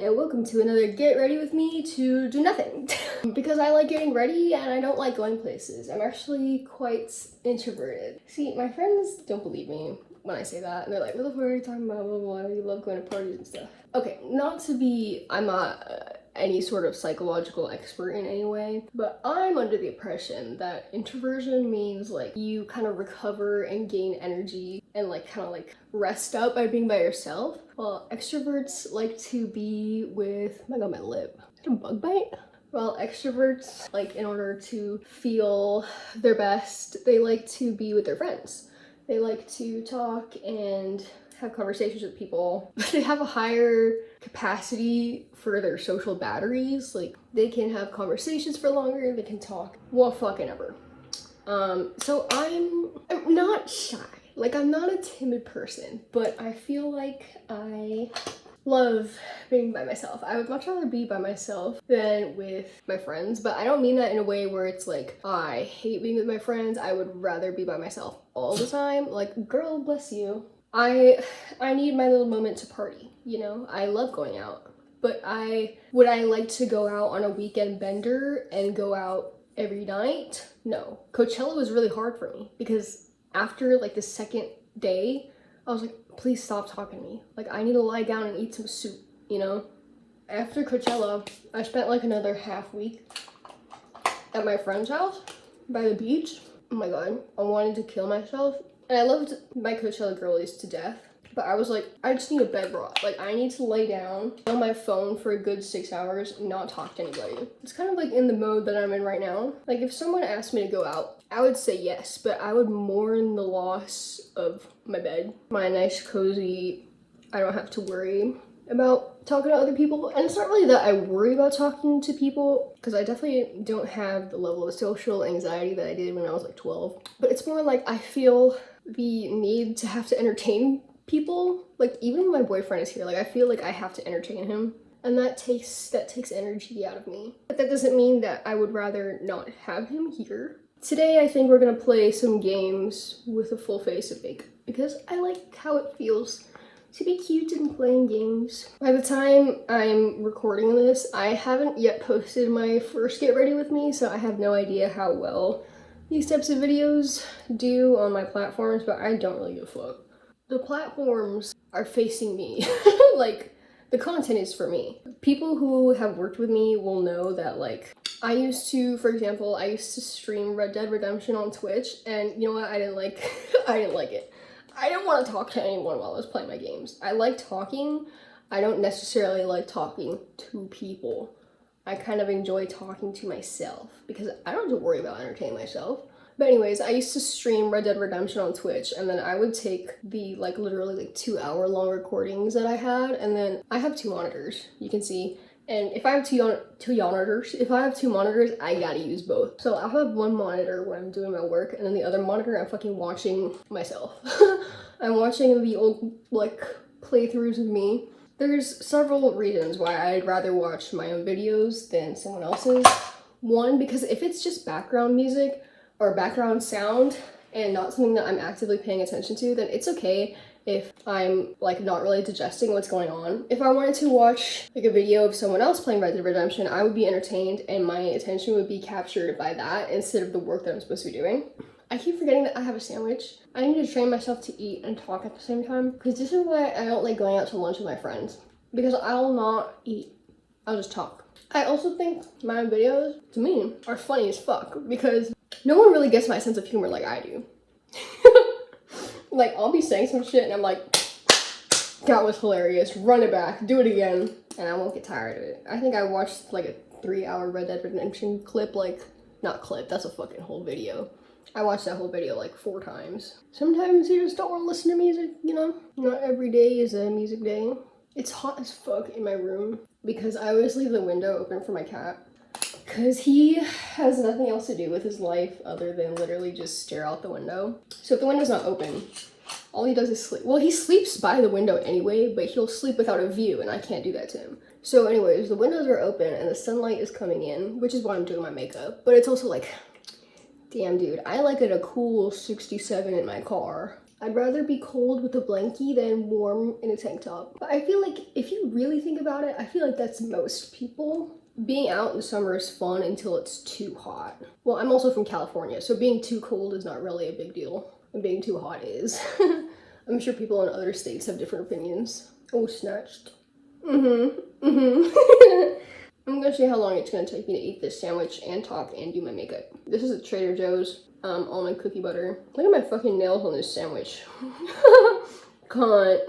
and welcome to another Get Ready With Me to do nothing. Because I like getting ready and I don't like going places. I'm actually quite introverted. See, my friends don't believe me when I say that. And they're like, what the fuck are you talking about? Blah, blah, blah. You love going to parties and stuff. Okay, I'm not any sort of psychological expert in any way, but I'm under the impression that introversion means like you kind of recover and gain energy and like kind of like rest up by being by yourself, while extroverts like to be with, oh my god, my lip, is that a bug bite? Well, extroverts, like, in order to feel their best, they like to be with their friends. They like to talk and have conversations with people. They have a higher capacity for their social batteries. Like, they can have conversations for longer, they can talk, well, fucking ever. So I'm not shy. Like, I'm not a timid person, but I feel like I love being by myself. I would much rather be by myself than with my friends, but I don't mean that in a way where it's like, I hate being with my friends. I would rather be by myself all the time. Like, girl, bless you. I need my little moment to party, you know? I love going out, but would I like to go out on a weekend bender and go out every night? No. Coachella was really hard for me because after like the second day, I was like, please stop talking to me. Like, I need to lie down and eat some soup, you know? After Coachella, I spent like another half week at my friend's house by the beach. Oh my god, I wanted to kill myself. And I loved my Coachella girlies to death, but I was like, I just need a bed rock. Like, I need to lay down on my phone for a good 6 hours and not talk to anybody. It's kind of like in the mode that I'm in right now. Like, if someone asked me to go out, I would say yes, but I would mourn the loss of my bed. My nice, cozy, I don't have to worry about talking to other people. And it's not really that I worry about talking to people, because I definitely don't have the level of social anxiety that I did when I was like 12. But it's more like I feel the need to have to entertain people. Like, even when my boyfriend is here, like, I feel like I have to entertain him. And that takes energy out of me. But that doesn't mean that I would rather not have him here. Today, I think we're gonna play some games with a full face of makeup because I like how it feels to be cute and playing games. By the time I'm recording this, I haven't yet posted my first Get Ready With Me, so I have no idea how well these types of videos do on my platforms, but I don't really give a fuck. The platforms are facing me. Like, the content is for me. People who have worked with me will know that, like, I used to stream Red Dead Redemption on Twitch, and you know what? I didn't like it. I didn't want to talk to anyone while I was playing my games. I like talking. I don't necessarily like talking to people. I kind of enjoy talking to myself because I don't have to worry about entertaining myself. But anyways, I used to stream Red Dead Redemption on Twitch, and then I would take the like literally like 2 hour long recordings that I had, and then I have 2 monitors, you can see. And if I have two monitors, I gotta use both. So I'll have one monitor when I'm doing my work, and then the other monitor I'm fucking watching myself. I'm watching the old like playthroughs of me. There's several reasons why I'd rather watch my own videos than someone else's. One, because if it's just background music or background sound and not something that I'm actively paying attention to, then it's okay if I'm like not really digesting what's going on. If I wanted to watch like a video of someone else playing Red Dead Redemption, I would be entertained and my attention would be captured by that instead of the work that I'm supposed to be doing. I keep forgetting that I have a sandwich. I need to train myself to eat and talk at the same time, because this is why I don't like going out to lunch with my friends, because I'll not eat. I'll just talk. I also think my videos, to me, are funny as fuck, because no one really gets my sense of humor like I do. Like, I'll be saying some shit and I'm like, that was hilarious, run it back, do it again, and I won't get tired of it. I think I watched like a 3-hour Red Dead Redemption clip, like, not clip, that's a fucking whole video. I watched that whole video like 4 times. Sometimes you just don't want to listen to music, you know? Not every day is a music day. It's hot as fuck in my room because I always leave the window open for my cat, because he has nothing else to do with his life other than literally just stare out the window. So if the window's not open, all he does is sleep. Well, he sleeps by the window anyway, but he'll sleep without a view, and I can't do that to him. So anyways, the windows are open and the sunlight is coming in, which is why I'm doing my makeup. But it's also like, damn dude, I like it a cool 67 in my car. I'd rather be cold with a blankie than warm in a tank top. But I feel like if you really think about it, I feel like that's most people. Being out in the summer is fun until it's too hot. Well, I'm also from California, so being too cold is not really a big deal. And being too hot is. I'm sure people in other states have different opinions. Oh, snatched. I'm gonna see how long it's gonna take me to eat this sandwich and talk and do my makeup. This is at Trader Joe's almond cookie butter. Look at my fucking nails on this sandwich. Can't.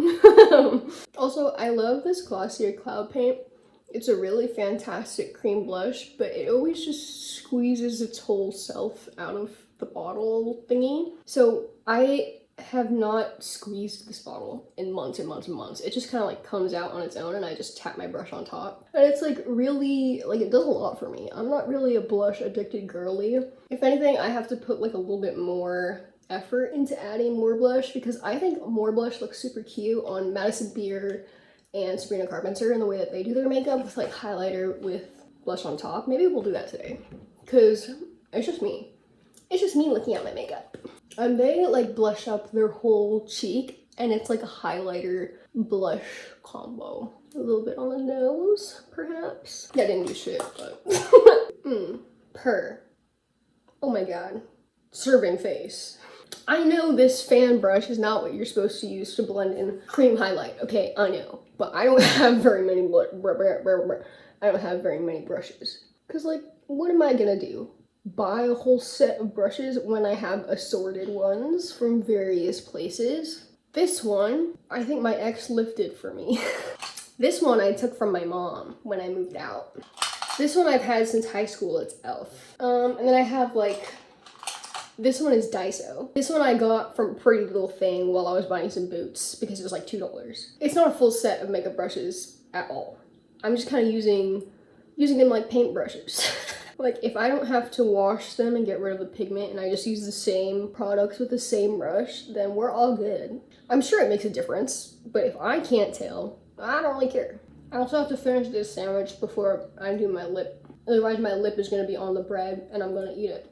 Also, I love this Glossier Cloud Paint. It's a really fantastic cream blush, but it always just squeezes its whole self out of the bottle thingy. So I have not squeezed this bottle in months and months and months. It just kind of like comes out on its own and I just tap my brush on top. And it's like really, like it does a lot for me. I'm not really a blush addicted girly. If anything, I have to put like a little bit more effort into adding more blush because I think more blush looks super cute on Madison Beer and Sabrina Carpenter in the way that they do their makeup with like highlighter with blush on top. Maybe we'll do that today because it's just me. It's just me looking at my makeup. And they like blush up their whole cheek and it's like a highlighter blush combo. A little bit on the nose, perhaps. That didn't do shit, but purr. Oh my god. Serving face. I know this fan brush is not what you're supposed to use to blend in cream highlight. Okay, I know. But I don't have very many brushes. Cause like, what am I gonna do? Buy a whole set of brushes when I have assorted ones from various places? This one, I think my ex lifted for me. This one I took from my mom when I moved out. This one I've had since high school, it's e.l.f. And then I have like, this one is Daiso. This one I got from Pretty Little Thing while I was buying some boots because it was like $2. It's not a full set of makeup brushes at all. I'm just kind of using them like paint brushes. Like if I don't have to wash them and get rid of the pigment and I just use the same products with the same brush, then we're all good. I'm sure it makes a difference, but if I can't tell, I don't really care. I also have to finish this sandwich before I do my lip. Otherwise my lip is gonna be on the bread and I'm gonna eat it.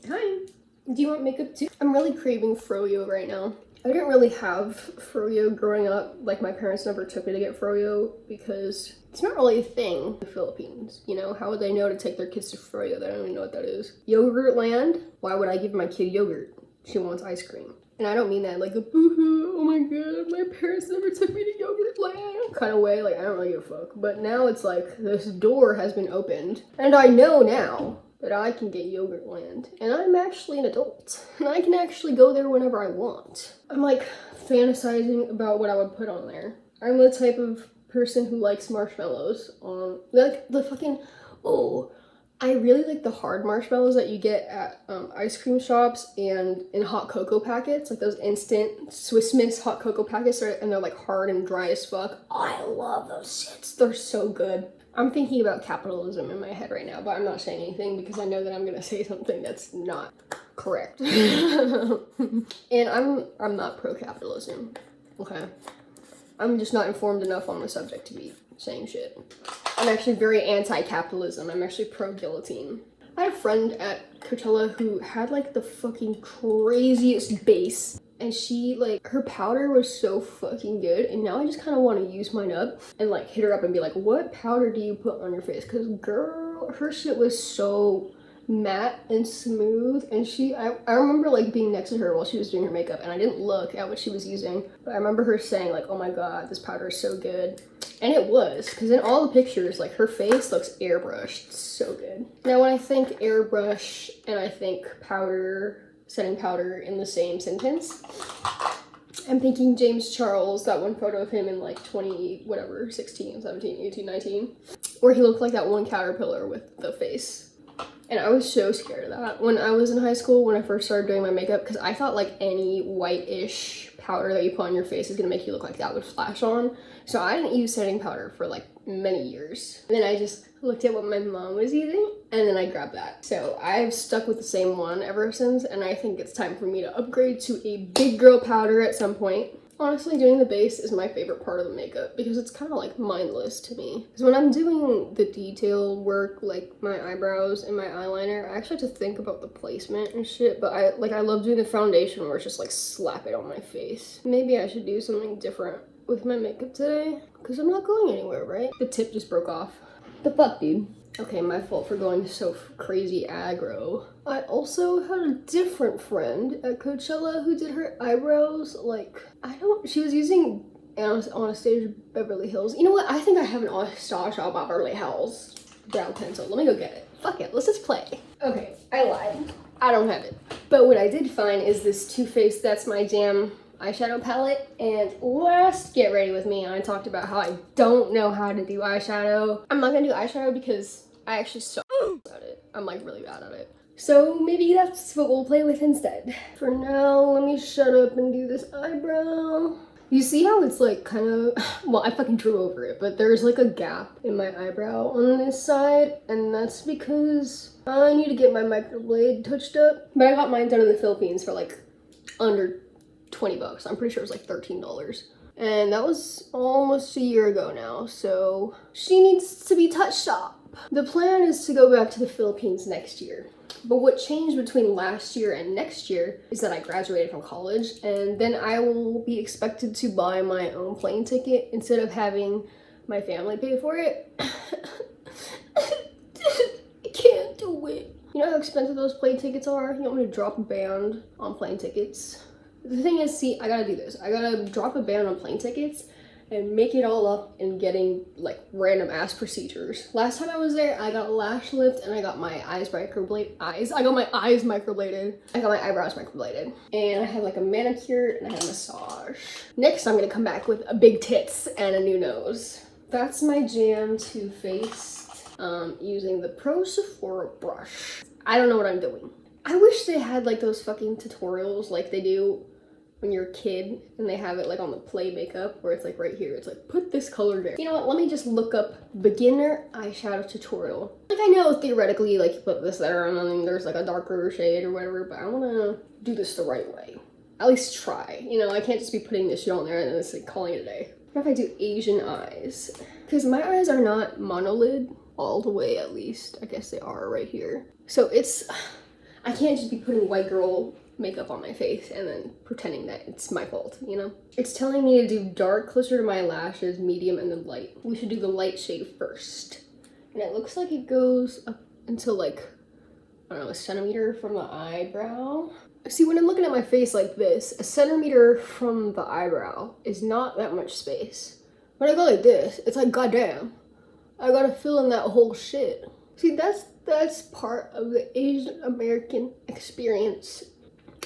Hi, do you want makeup too? I'm really craving froyo right now. I didn't really have froyo growing up. Like my parents never took me to get froyo because it's not really a thing in the Philippines. You know, how would they know to take their kids to froyo? They don't even know what that is. Yogurt land? Why would I give my kid yogurt? She wants ice cream. And I don't mean that like a boo-hoo, oh my god, my parents never took me to yogurt land kind of way. Like I don't really give a fuck. But now it's like this door has been opened and I know now that I can get yogurt land. And I'm actually an adult. And I can actually go there whenever I want. I'm like fantasizing about what I would put on there. I'm the type of person who likes marshmallows on, like the fucking, oh, I really like the hard marshmallows that you get at ice cream shops and in hot cocoa packets, like those instant Swiss Miss hot cocoa packets, and they're like hard and dry as fuck. Oh, I love those shits. They're so good. I'm thinking about capitalism in my head right now, but I'm not saying anything because I know that I'm gonna say something that's not correct. And I'm not pro-capitalism, okay? I'm just not informed enough on the subject to be saying shit. I'm actually very anti-capitalism. I'm actually pro-guillotine. I had a friend at Coachella who had like the fucking craziest base. And she, like, her powder was so fucking good. And now I just kind of want to use mine up and, like, hit her up and be like, what powder do you put on your face? Because, girl, her shit was so matte and smooth. And I remember, like, being next to her while she was doing her makeup. And I didn't look at what she was using. But I remember her saying, like, oh my god, this powder is so good. And it was. Because in all the pictures, like, her face looks airbrushed. So good. Now, when I think airbrush and I think powder, setting powder in the same sentence, I'm thinking James Charles, that one photo of him in like 16, 17, 18, 19, where he looked like that one caterpillar with the face. And I was so scared of that when I was in high school, when I first started doing my makeup, because I thought like any white-ish powder that you put on your face is gonna make you look like that would flash on. So I didn't use setting powder for like many years. And then I just looked at what my mom was using and then I grabbed that. So I've stuck with the same one ever since, and I think it's time for me to upgrade to a big girl powder at some point. Honestly, doing the base is my favorite part of the makeup because it's kind of like mindless to me. Because when I'm doing the detail work, like my eyebrows and my eyeliner, I actually have to think about the placement and shit, but I love doing the foundation where it's just like slap it on my face. Maybe I should do something different with my makeup today because I'm not going anywhere, right? The tip just broke off. The fuck, dude? Okay, my fault for going so crazy aggro. I also had a different friend at Coachella who did her eyebrows like, she was using Anastasia Beverly Hills. You know what? I think I have an Anastasia Beverly Hills brow pencil. Let me go get it. Fuck it, let's just play. Okay, I lied. I don't have it. But what I did find is this Too Faced That's My Jam eyeshadow palette, and last Get Ready With Me I talked about how I don't know how to do eyeshadow. I'm not gonna do eyeshadow because I actually suck at it. I'm like really bad at it. So maybe that's what we'll play with instead. For now, let me shut up and do this eyebrow. You see how it's like kind of, well, I fucking drew over it, but there's like a gap in my eyebrow on this side, and that's because I need to get my microblade touched up. But I got mine done in the Philippines for like under 20 bucks. I'm pretty sure it was like $13. And that was almost a year ago now, so she needs to be touched up. The plan is to go back to the Philippines next year. But what changed between last year and next year is that I graduated from college, and then I will be expected to buy my own plane ticket instead of having my family pay for it. I can't do it. You know how expensive those plane tickets are? You want me to drop a band on plane tickets? The thing is, see, I gotta do this. I gotta drop a band on plane tickets and make it all up in getting like random ass procedures. Last time I was there, I got a lash lift and I got my eyes microbladed. I got my eyes microbladed. I got my eyebrows microbladed. And I had like a manicure and I had a massage. Next, I'm gonna come back with a big tits and a new nose. That's my jam Too Faced using the Pro Sephora brush. I don't know what I'm doing. I wish they had like those fucking tutorials like they do when you're a kid and they have it like on the play makeup where it's like right here, it's like put this color there. You know what, let me just look up beginner eyeshadow tutorial. Like I know theoretically like you put this there and then there's like a darker shade or whatever, but I wanna do this the right way. At least try. You know, I can't just be putting this shit on there and then it's like calling it a day. What if I do Asian eyes? Because my eyes are not monolid all the way, at least. I guess they are right here. So it's, I can't just be putting white girl makeup on my face and then pretending that it's my fault, you know? It's telling me to do dark closer to my lashes, medium, and then light. We should do the light shade first. And it looks like it goes up until like, I don't know, a centimeter from the eyebrow. See, when I'm looking at my face like this, a centimeter from the eyebrow is not that much space. When I go like this, it's like, goddamn, I gotta fill in that whole shit. See, that's part of the Asian American experience,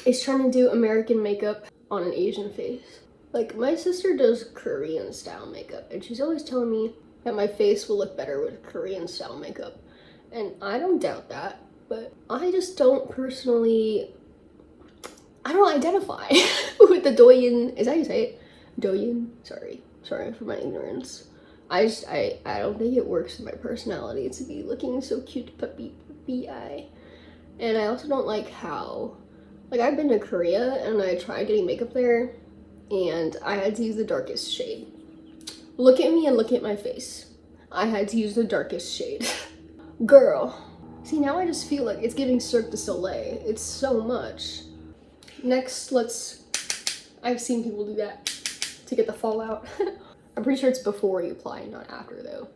is trying to do American makeup on an Asian face. Like, my sister does Korean style makeup, and she's always telling me that my face will look better with Korean style makeup. And I don't doubt that, but I just don't personally, I don't identify with the Douyin, is that how you say it? Douyin? Sorry for my ignorance. I don't think it works with my personality to be looking so cute, puppy eye. And I also don't like how, like, I've been to Korea and I tried getting makeup there and I had to use the darkest shade. Look at me and look at my face. I had to use the darkest shade. Girl. See, now I just feel like it's giving Cirque du Soleil. It's so much. Next, I've seen people do that to get the fallout. I'm pretty sure it's before you apply, not after though.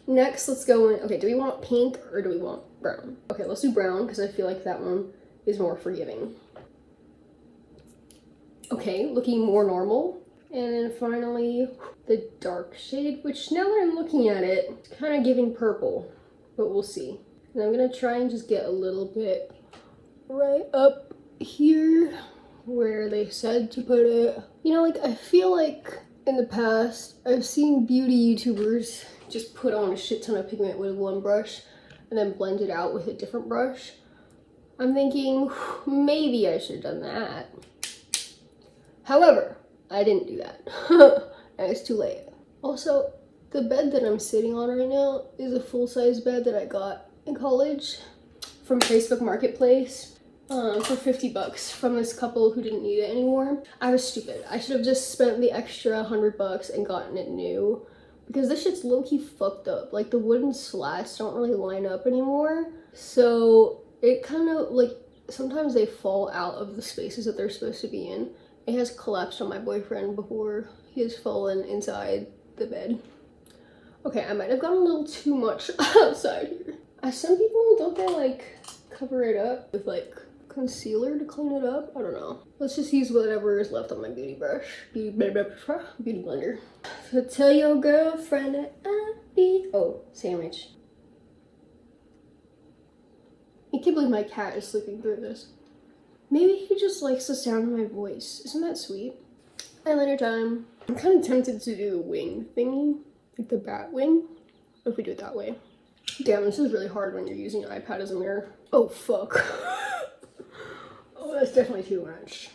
Next, let's go in, okay, do we want pink or do we want brown? Okay, let's do brown because I feel like that one is more forgiving. Okay, looking more normal. And then finally, the dark shade, which now that I'm looking at it, it's kind of giving purple, but we'll see. And I'm gonna try and just get a little bit right up here where they said to put it. You know, like, I feel like in the past, I've seen beauty YouTubers just put on a shit ton of pigment with one brush and then blend it out with a different brush. I'm thinking, maybe I should have done that. However, I didn't do that. And it's too late. Also, the bed that I'm sitting on right now is a full-size bed that I got in college from Facebook Marketplace. for 50 bucks from this couple who didn't need it anymore. I was stupid. I should have just spent the extra 100 bucks and gotten it new, because this shit's low-key fucked up. Like, the wooden slats don't really line up anymore, so it kind of, like, sometimes they fall out of the spaces that they're supposed to be in. It has collapsed on my boyfriend before. He has fallen inside the bed. Okay, I might have gone a little too much outside here. Some people, don't they, like, cover it up with, like, concealer to clean it up? I don't know. Let's just use whatever is left on my beauty brush. Beauty blender. So tell your girlfriend that I be... Oh, sandwich. I can't believe my cat is sleeping through this. Maybe he just likes the sound of my voice. Isn't that sweet? Eyeliner time. I'm kind of tempted to do the wing thingy, like the bat wing, if we do it that way. Damn, this is really hard when you're using an iPad as a mirror. Oh, fuck. Oh, that's definitely too much.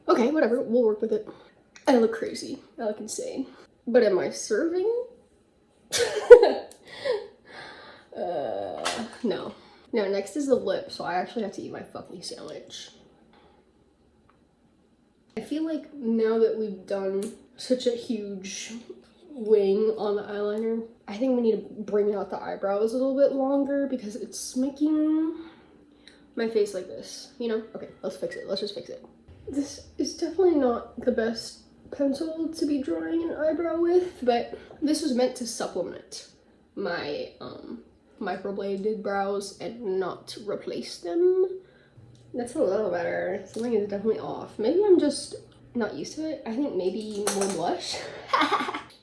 Okay, whatever, we'll work with it. I look crazy. I look insane. But am I serving? No. Now, next is the lip, so I actually have to eat my fucking sandwich. I feel like now that we've done such a huge wing on the eyeliner, I think we need to bring out the eyebrows a little bit longer because it's making my face like this, you know? Okay, let's fix it. Let's just fix it. This is definitely not the best pencil to be drawing an eyebrow with, but this was meant to supplement my microbladed brows and not replace them. That's a little better. Something is definitely off. Maybe I'm just not used to it. I think maybe more blush.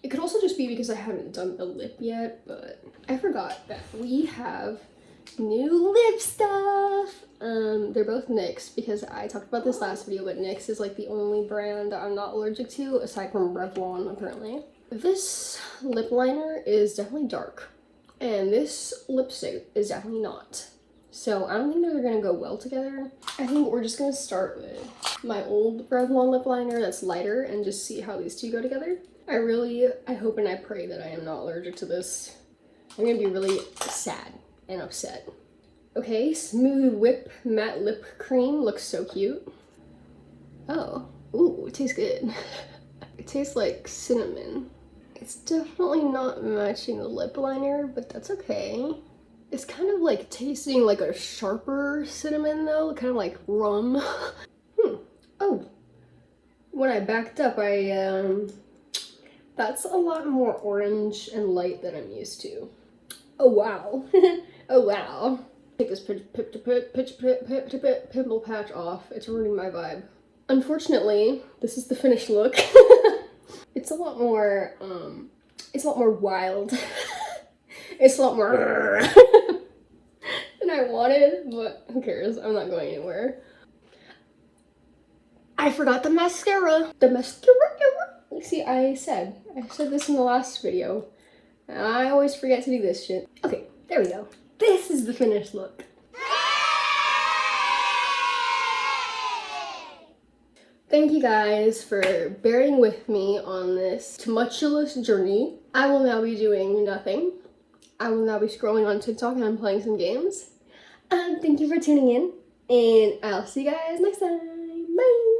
It could also just be because I haven't done the lip yet, but I forgot that we have new lip stuff. They're both NYX because I talked about this last video, but NYX is like the only brand that I'm not allergic to aside from Revlon apparently. This lip liner is definitely dark and this lipstick is definitely not. So I don't think they're gonna go well together. I think we're just gonna start with my old Revlon lip liner that's lighter and just see how these two go together. I hope and I pray that I am not allergic to this. I'm gonna be really sad and upset. Okay, Smooth Whip Matte Lip Cream looks so cute. Oh, ooh, it tastes good. It tastes like cinnamon. It's definitely not matching the lip liner, but that's okay. It's kind of like tasting like a sharper cinnamon though, kind of like rum. Oh, when I backed up, that's a lot more orange and light than I'm used to. Oh wow. Oh wow. Take this pimple patch off. It's ruining my vibe. Unfortunately, this is the finished look. It's a lot more wild. It's a lot more than I wanted, but who cares? I'm not going anywhere. I forgot the mascara. The mascara. See, I said this in the last video. And I always forget to do this shit. Okay, there we go. This is the finished look. Thank you guys for bearing with me on this tumultuous journey. I will now be doing nothing. I will now be scrolling on TikTok and I'm playing some games. Thank you for tuning in, and I'll see you guys next time. Bye!